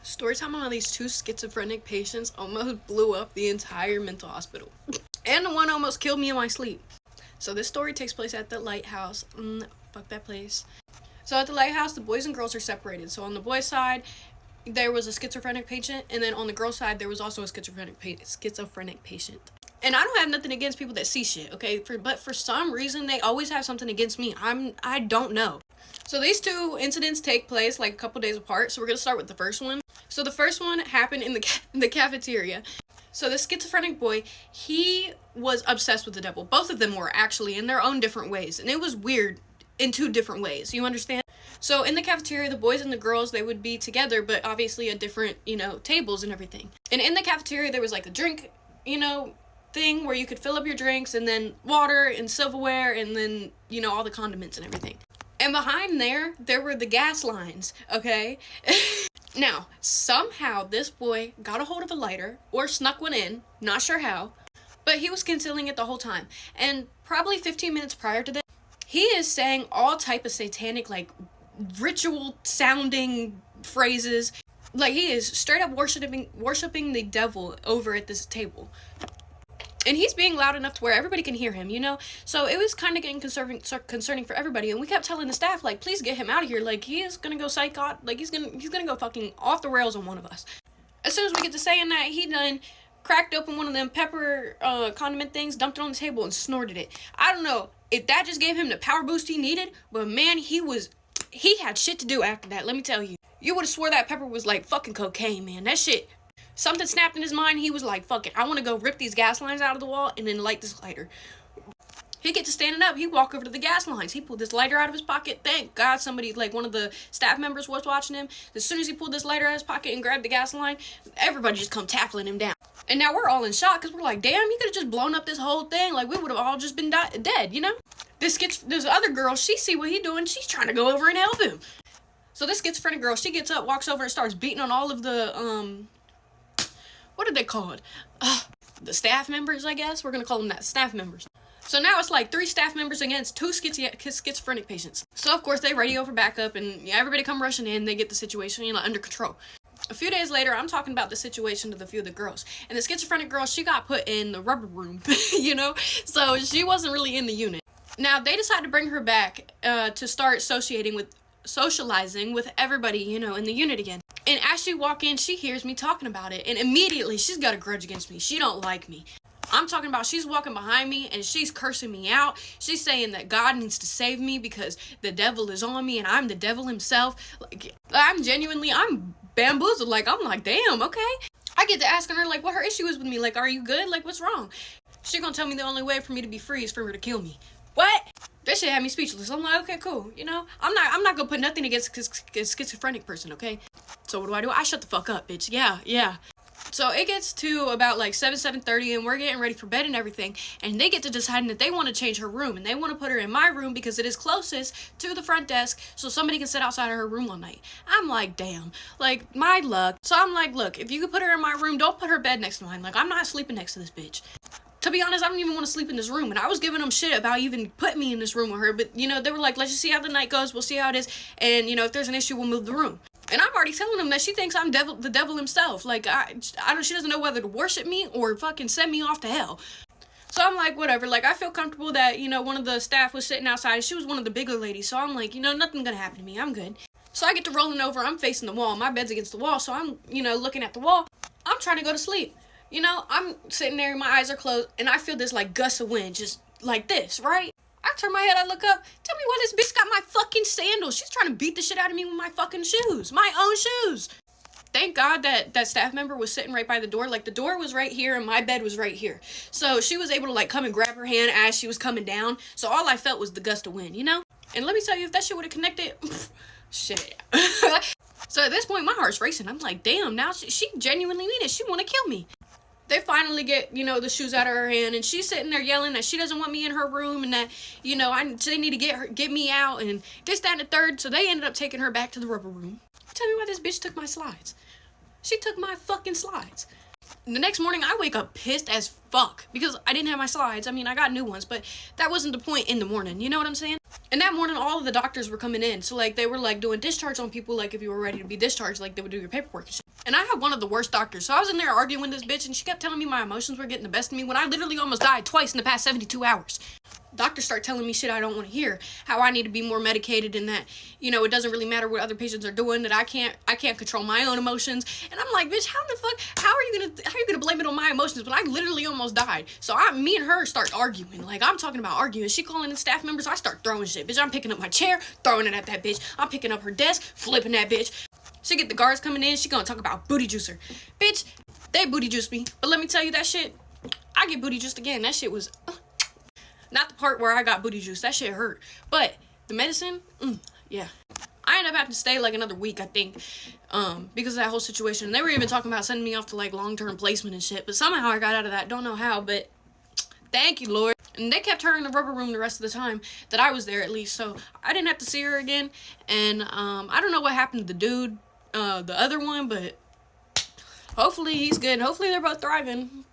Story time on how these two schizophrenic patients almost blew up the entire mental hospital. And the one almost killed me in my sleep. So this story takes place at the lighthouse. Fuck that place. So at the lighthouse, the boys and girls are separated. So on the boys' side, there was a schizophrenic patient, and then on the girls' side, there was also a schizophrenic patient. And I don't have nothing against people that see shit, okay? But for some reason, they always have something against me. I don't know. So these two incidents take place like a couple days apart. So we're gonna start with the first one. So the first one happened in the cafeteria. So the schizophrenic boy, he was obsessed with the devil. Both of them were, actually, in their own different ways. And it was weird in two different ways. You understand? So in the cafeteria, the boys and the girls, they would be together, but obviously at different, tables and everything. And in the cafeteria, there was like a drink, thing where you could fill up your drinks, and then water and silverware, and then, all the condiments and everything. And behind there were the gas lines, okay? Now, somehow this boy got a hold of a lighter, or snuck one in, not sure how, but he was concealing it the whole time. And probably 15 minutes prior to this, he is saying all type of satanic, like, ritual sounding phrases. Like, he is straight up worshiping the devil over at this table. And he's being loud enough to where everybody can hear him, So it was kind of getting concerning for everybody. And we kept telling the staff, like, please get him out of here. Like, he is going to go psychotic. Like, he's gonna go fucking off the rails on one of us. As soon as we get to saying that, he done cracked open one of them pepper condiment things, dumped it on the table, and snorted it. I don't know if that just gave him the power boost he needed, but man, he had shit to do after that, let me tell you. You would have swore that pepper was like fucking cocaine, man. That shit... Something snapped in his mind. He was like, fuck it, I want to go rip these gas lines out of the wall and then light this lighter. He gets to standing up. He walked over to the gas lines. He pulled this lighter out of his pocket. Thank God somebody, like one of the staff members was watching him. As soon as he pulled this lighter out of his pocket and grabbed the gas line, everybody just come tackling him down. And now we're all in shock because we're like, damn, he could have just blown up this whole thing. Like, we would have all just been dead, This other girl, she see what he doing. She's trying to go over and help him. So this schizophrenic girl, she gets up, walks over, and starts beating on all of the, what are they called? The staff members, I guess. We're going to call them that, staff members. So now it's like 3 staff members against 2 schizophrenic patients. So, of course, they radio for backup, and everybody come rushing in. They get the situation, under control. A few days later, I'm talking about the situation to the few of the girls. And the schizophrenic girl, she got put in the rubber room, So she wasn't really in the unit. Now, they decided to bring her back to start socializing with everybody, in the unit again. And as she walk in, she hears me talking about it. And immediately, she's got a grudge against me. She don't like me. I'm talking about she's walking behind me and she's cursing me out. She's saying that God needs to save me because the devil is on me and I'm the devil himself. Like, I'm bamboozled. Like, I'm like, damn, okay. I get to asking her, like, what her issue is with me. Like, are you good? Like, what's wrong? She gonna tell me the only way for me to be free is for her to kill me. What? That shit had me speechless. I'm like, okay, cool. I'm not gonna put nothing against a schizophrenic person, okay? So what do? I shut the fuck up, bitch. Yeah. So it gets to about like 7:30 and we're getting ready for bed and everything. And they get to deciding that they want to change her room. And they want to put her in my room because it is closest to the front desk so somebody can sit outside of her room all night. I'm like, damn. Like, my luck. So I'm like, look, if you could put her in my room, don't put her bed next to mine. Like, I'm not sleeping next to this bitch. To be honest, I don't even want to sleep in this room. And I was giving them shit about even putting me in this room with her. But, they were like, let's just see how the night goes. We'll see how it is. And, if there's an issue, we'll move the room. And I'm already telling them that she thinks I'm the devil himself. Like, she doesn't know whether to worship me or fucking send me off to hell. So I'm like, whatever. Like, I feel comfortable that, one of the staff was sitting outside. She was one of the bigger ladies. So I'm like, nothing gonna happen to me. I'm good. So I get to rolling over. I'm facing the wall. My bed's against the wall. So I'm, looking at the wall. I'm trying to go to sleep. I'm sitting there, my eyes are closed, and I feel this, like, gust of wind, just like this, right? I turn my head, I look up, tell me why this bitch got my fucking sandals. She's trying to beat the shit out of me with my fucking shoes, my own shoes. Thank God that staff member was sitting right by the door. Like, the door was right here, and my bed was right here. So she was able to, like, come and grab her hand as she was coming down. So all I felt was the gust of wind, And let me tell you, if that shit would have connected, shit. So at this point, my heart's racing. I'm like, damn, now she genuinely mean it. She want to kill me. They finally get, the shoes out of her hand, and she's sitting there yelling that she doesn't want me in her room, and that, they need to get me out, and this, that, and the third. So they ended up taking her back to the rubber room. Tell me why this bitch took my slides. She took my fucking slides. And the next morning, I wake up pissed as fuck because I didn't have my slides. I mean, I got new ones, but that wasn't the point in the morning. You know what I'm saying? And that morning, all of the doctors were coming in. So, like, they were, like, doing discharge on people, like, if you were ready to be discharged, like, they would do your paperwork and shit. And I had one of the worst doctors. So I was in there arguing with this bitch, and she kept telling me my emotions were getting the best of me when I literally almost died twice in the past 72 hours. Doctors start telling me shit I don't want to hear. How I need to be more medicated and that, you know, it doesn't really matter what other patients are doing, that I can't control my own emotions. And I'm like, bitch, how are you gonna blame it on my emotions when I literally almost died? So me and her start arguing. Like, I'm talking about arguing. She calling in staff members, I start throwing shit. Bitch, I'm picking up my chair, throwing it at that bitch. I'm picking up her desk, flipping that bitch. She get the guards coming in, she gonna talk about booty juicer. Bitch, they booty juiced me. But let me tell you that shit, I get booty juiced again. That shit was... Not the part where I got booty juice. That shit hurt. But the medicine, yeah. I ended up having to stay like another week, I think, because of that whole situation. And they were even talking about sending me off to like long-term placement and shit. But somehow I got out of that. Don't know how, but thank you, Lord. And they kept her in the rubber room the rest of the time that I was there, at least. So I didn't have to see her again. And I don't know what happened to the dude, the other one, but hopefully he's good. Hopefully they're both thriving.